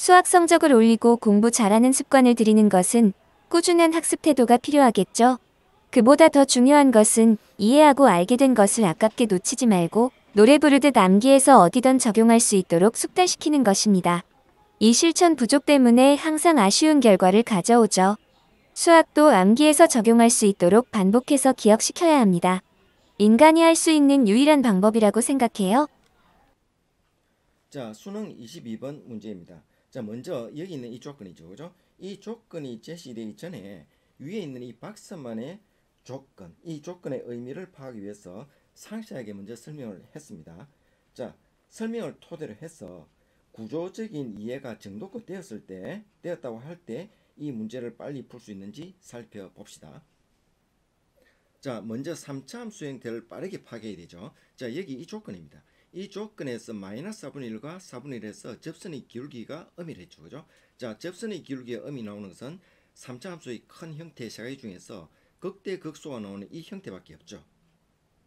수학 성적을 올리고 공부 잘하는 습관을 들이는 것은 꾸준한 학습 태도가 필요하겠죠. 그보다 더 중요한 것은 이해하고 알게 된 것을 아깝게 놓치지 말고 노래 부르듯 암기해서 어디든 적용할 수 있도록 숙달시키는 것입니다. 이 실천 부족 때문에 항상 아쉬운 결과를 가져오죠. 수학도 암기해서 적용할 수 있도록 반복해서 기억시켜야 합니다. 인간이 할 수 있는 유일한 방법이라고 생각해요. 자, 수능 22번 문제입니다. 자, 먼저 여기 있는 이 조건이죠. 그죠? 이 조건이 제시되기 전에 위에 있는 이 박스만의 조건, 이 조건의 의미를 파악하기 위해서 상세하게 먼저 설명을 했습니다. 자, 설명을 토대로 해서 구조적인 이해가 정도껏 되었다고 할 때 이 문제를 빨리 풀 수 있는지 살펴봅시다. 자, 먼저 3차 함수 형태를 빠르게 파악해야 되죠. 자, 여기 이 조건입니다. 이 조건에서 마이너스 4분의 1과 4분의 1에서 접선의 기울기가 엄이랬죠. 그죠? 자, 접선의 기울기가 엄이 나오는 것은 3차 함수의 큰 형태 세 가지 중에서 극대 극소가 나오는 이 형태밖에 없죠.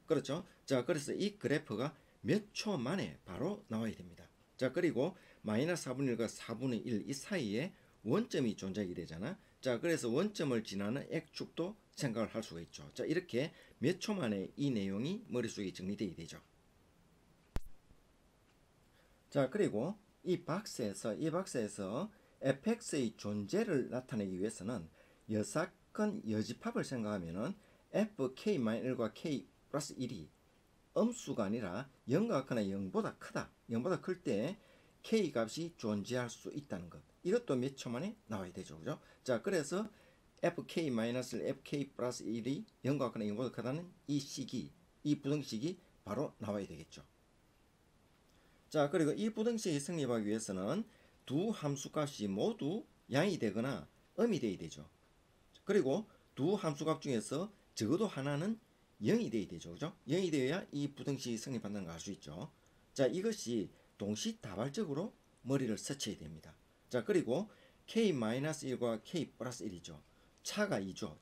그렇죠? 자, 그래서 이 그래프가 몇 초 만에 바로 나와야 됩니다. 자, 그리고 마이너스 4분의 1과 4분의 1 이 사이에 원점이 존재하게 되잖아. 자, 그래서 원점을 지나는 x축도 생각을 할 수가 있죠. 자, 이렇게 몇 초 만에 이 내용이 머릿속에 정리되게 되죠. 자, 그리고 이 박스에서 fx의 존재를 나타내기 위해서는 여사건 여집합을 생각하면은 fk-1과 k 플러스 1이 음수가 아니라 0과 같거나 0보다 크다. 0보다 클 때 k 값이 존재할 수 있다는 것. 이것도 몇 초 만에 나와야 되죠. 그죠? 자, 그래서 fk-fk 플러스 1이 0과 같거나 0보다 크다는 이 부등식이 바로 나와야 되겠죠. 자, 그리고 이 부등식이 성립하기 위해서는 두 함수값이 모두 양이 되거나 음이 되어야 되죠. 그리고 두 함수값 중에서 적어도 하나는 0이 되어야 되죠. 그죠? 0이 되어야 이 부등식이 성립한다는 걸 알 수 있죠. 자, 이것이 동시다발적으로 머리를 스쳐야 됩니다. 자, 그리고 k-1과 k 플러스 1이죠. 차가 2죠.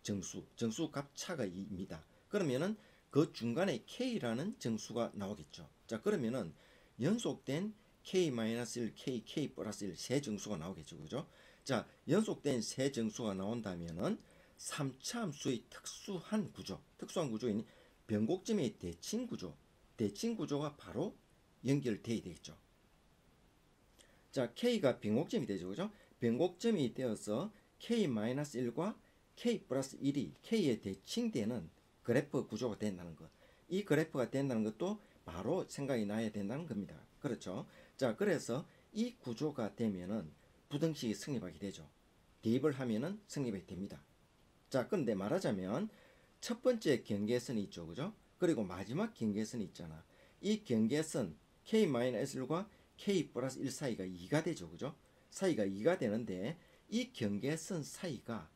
정수값 차가 2입니다. 그러면은 그 중간에 k라는 정수가 나오겠죠. 자, 그러면은 연속된 k-1, k 플러스 1 세 정수가 나오겠죠. 그죠? 자, 연속된 세 정수가 나온다면은 3차 함수의 특수한 구조인 변곡점의 대칭 구조가 바로 연결되어야 되겠죠. 자, k가 변곡점이 되죠. 그죠? 변곡점이 되어서 k-1과 k 플러스 1이 k에 대칭되는 그래프 구조가 된다는 것. 이 그래프가 된다는 것도 바로 생각이 나야 된다는 겁니다. 그렇죠? 자, 그래서 이 구조가 되면은 부등식이 성립하게 되죠. 대입을 하면은 성립이 됩니다. 자, 그런데 말하자면 첫 번째 경계선이 있죠. 그죠? 그리고 마지막 경계선이 있잖아. 이 경계선 k-1과 k 플러스 1 사이가 2가 되죠. 그죠? 사이가 2가 되는데 이 경계선 사이가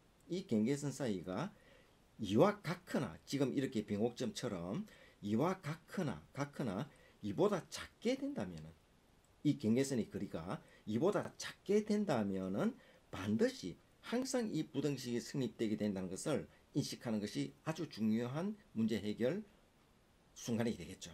2와 같거나 지금 이렇게 변곡점처럼 2와 같거나 2보다 작게 된다면은 이 경계선의 거리가 2보다 작게 된다면은 반드시 항상 이 부등식이 성립되게 된다는 것을 인식하는 것이 아주 중요한 문제 해결 순간이 되겠죠.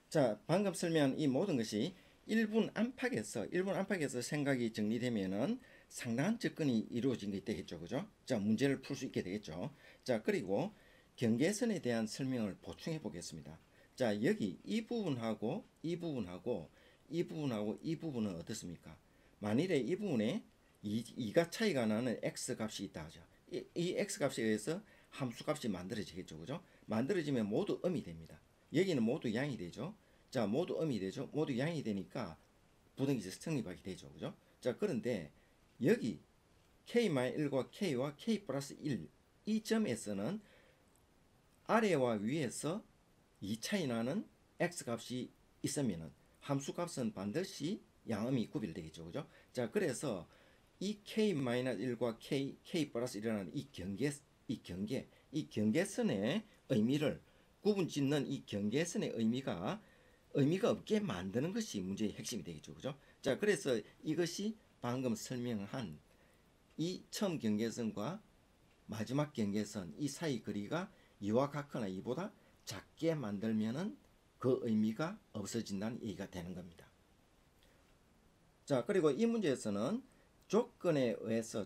자, 방금 설명한 이 모든 것이 1분 안팎에서 생각이 정리되면은 상당한 접근이 이루어진 게 되겠죠. 그죠? 자, 문제를 풀 수 있게 되겠죠. 자, 그리고 경계선에 대한 설명을 보충해 보겠습니다. 자, 여기 이 부분하고 이 부분은 어떻습니까? 만일에 이 부분에 2가 차이가 나는 x값이 있다 하죠. 이 x값에 의해서 함수값이 만들어지겠죠. 그죠? 만들어지면 모두 음이 됩니다. 여기는 모두 양이 되죠. 자, 모두 음이 되죠. 모두 양이 되니까 부등식이 성립하게 되죠. 그죠? 자, 그런데 여기 k-1과 k와 k 플러스 1 이 점에서는 아래와 위에서 2 차이 나는 x값이 있으면은 함수값은 반드시 양음이 구별되겠죠. 그죠? 자, 그래서 이 k-1과 k 플러스 1이라는 이 경계선의 의미를 구분짓는 이 경계선의 의미가 없게 만드는 것이 문제의 핵심이 되겠죠. 그죠? 자, 그래서 이것이 방금 설명한 이 처음 경계선과 마지막 경계선 이 사이 거리가 2와 같거나 2보다 작게 만들면은 그 의미가 없어진다는 얘기가 되는 겁니다. 자, 그리고 이 문제에서는 조건에 의해서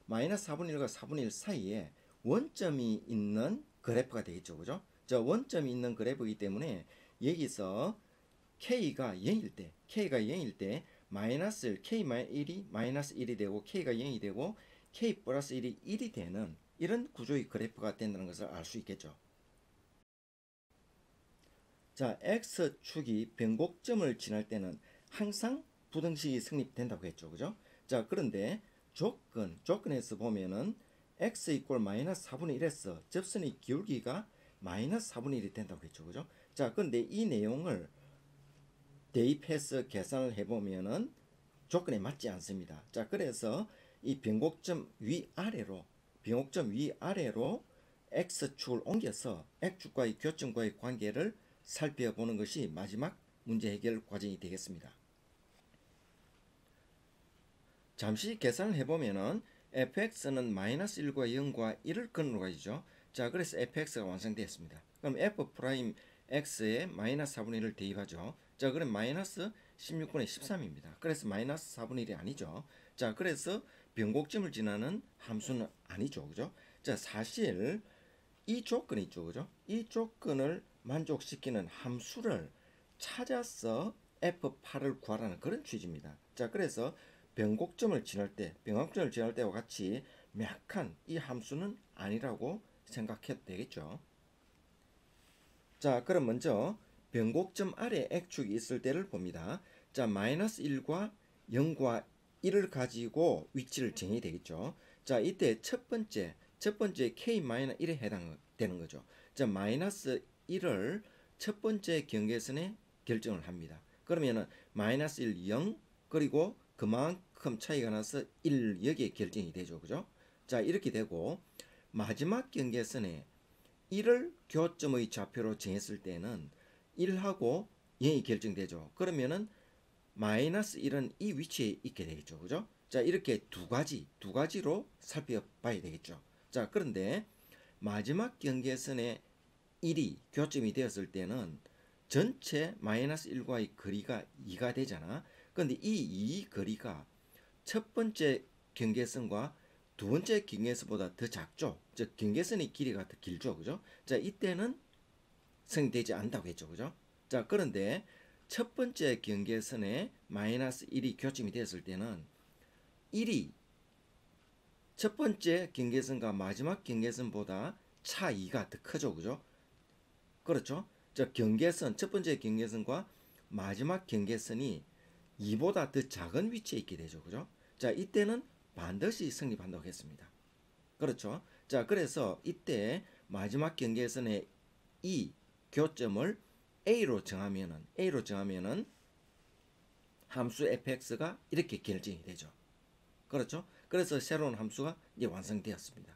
마이너스 4분의 1과 4분의 1 사이에 원점이 있는 그래프가 되겠죠. 그죠? 자, 원점이 있는 그래프이기 때문에 여기서 K가 0일 때 마이너스 1, K-1이 마이너스 1이 되고 K가 0이 되고 K 플러스 1이 1이 되는 이런 구조의 그래프가 된다는 것을 알 수 있겠죠. 자, X축이 변곡점을 지날 때는 항상 부등식이 성립된다고 했죠. 그죠? 자, 그런데 조건에서 보면은 X 이꼴 마이너스 4분의 1에서 접선의 기울기가 마이너스 4분의 1이 된다고 했죠. 그죠? 자, 그런데 이 내용을 대입해서 계산을 해보면은 조건에 맞지 않습니다. 자, 그래서 이 변곡점 위아래로 X축을 옮겨서 X축과의 교점과의 관계를 살펴보는 것이 마지막 문제 해결 과정이 되겠습니다. 잠시 계산을 해보면은 fx는 마이너스 1과 0과 1을 근으로 가지죠. 자, 그래서 fx가 완성되었습니다. 그럼 f'x에 마이너스 4분의 1을 대입하죠. 자, 그럼 마이너스 16분의 13입니다. 그래서 마이너스 4분의 1이 아니죠. 자, 그래서 변곡점을 지나는 함수는 아니죠. 그죠? 자, 사실 이 조건이 있죠. 그죠? 이 조건을 만족시키는 함수를 찾아서 f8을 구하라는 그런 취지입니다. 자, 그래서 변곡점을 지날 때와 같이 명확한 이 함수는 아니라고 생각해도 되겠죠. 자, 그럼 먼저 변곡점 아래 X축이 있을 때를 봅니다. 자, 마이너스 1과 0과 1을 가지고 위치를 정해야 되겠죠. 자, 이때 첫 번째 K-1에 해당되는 거죠. 자, 마이너스 1을 첫 번째 경계선에 결정을 합니다. 그러면은 마이너스 1, 0 그리고 그만큼 차이가 나서 1 여기에 결정이 되죠. 그죠? 자, 이렇게 되고 마지막 경계선에 1을 교점의 좌표로 정했을 때는 1하고 0이 결정되죠. 그러면은 마이너스 1은 이 위치에 있게 되겠죠. 그죠? 자, 이렇게 두 가지로 살펴봐야 되겠죠. 자, 그런데 마지막 경계선에 1이 교점이 되었을 때는 전체 마이너스 1과의 거리가 2가 되잖아. 그런데 이 거리가 첫 번째 경계선과 두 번째 경계선보다 더 작죠. 즉 경계선의 길이가 더 길죠. 그죠? 자, 이때는 성립되지 않는다고 했죠. 그죠? 자, 그런데 첫 번째 경계선에 마이너스 1이 교점이 되었을 때는 1이 첫 번째 경계선과 마지막 경계선보다 차 2가 더 크죠. 그죠? 그렇죠? 자, 첫 번째 경계선과 마지막 경계선이 2보다 더 작은 위치에 있게 되죠. 그죠? 자, 이때는 반드시 성립한다고 했습니다. 그렇죠? 자, 그래서 이때 마지막 경계선의 이 교점을 A로 정하면은 함수 fx가 이렇게 결정이 되죠. 그렇죠? 그래서 새로운 함수가 이제 완성되었습니다.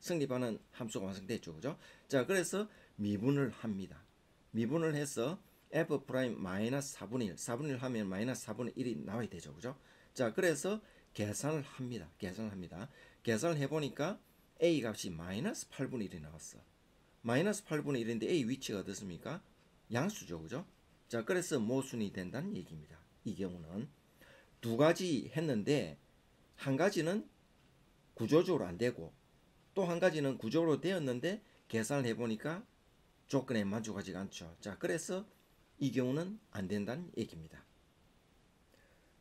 성립하는 함수가 완성됐죠. 그죠? 자, 그래서 미분을 합니다. 미분을 해서 f 프라임 마이너스 4분의 1 하면 마이너스 4분의 1이 나와야 되죠. 그죠? 자, 그래서 계산을 합니다. 계산을 해보니까 a 값이 마이너스 8분의 1이 나왔어. 마이너스 8분의 1인데 a 위치가 어떻습니까? 양수죠. 그죠? 자, 그래서 모순이 된다는 얘기입니다. 이 경우는 두 가지 했는데 한 가지는 구조적으로 안 되고 또 한 가지는 구조로 되었는데 계산을 해보니까 조건에 만족하지 않죠. 자, 그래서 이 경우는 안 된다는 얘기입니다.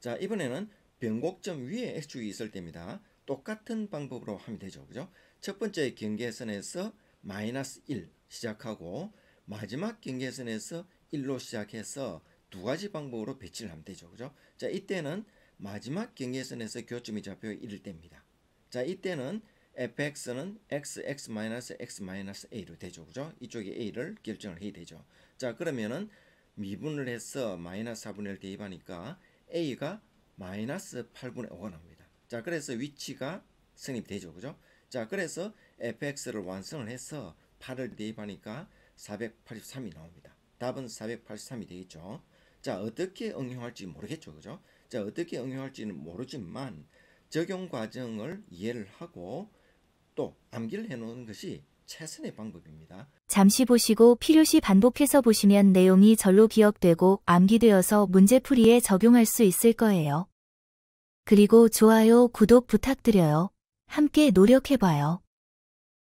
자, 이번에는 변곡점 위에 x축이 있을 때입니다. 똑같은 방법으로 하면 되죠. 그죠? 첫 번째 경계선에서 마이너스 1 시작하고 마지막 경계선에서 1로 시작해서 두 가지 방법으로 배치를 하면 되죠. 그죠? 자, 이때는 마지막 경계선에서 교점이 잡혀 1일 때입니다. 자, 이때는 fx는 x-a로 되죠. 그죠? 이쪽에 a를 결정을 해야 되죠. 자, 그러면은 미분을 해서 마이너스 4분의 1 대입하니까 a가 마이너스 8분의 5가 나옵니다. 자, 그래서 위치가 성립되죠. 그죠? 자, 그래서 fx를 완성을 해서 8을 대입하니까 483이 나옵니다. 답은 483이 되겠죠. 자, 어떻게 응용할지 모르겠죠. 그죠? 자, 어떻게 응용할지는 모르지만 적용 과정을 이해를 하고 또 암기를 해 놓는 것이 최선의 방법입니다. 잠시 보시고 필요시 반복해서 보시면 내용이 절로 기억되고 암기되어서 문제풀이에 적용할 수 있을 거예요. 그리고 좋아요, 구독 부탁드려요. 함께 노력해봐요.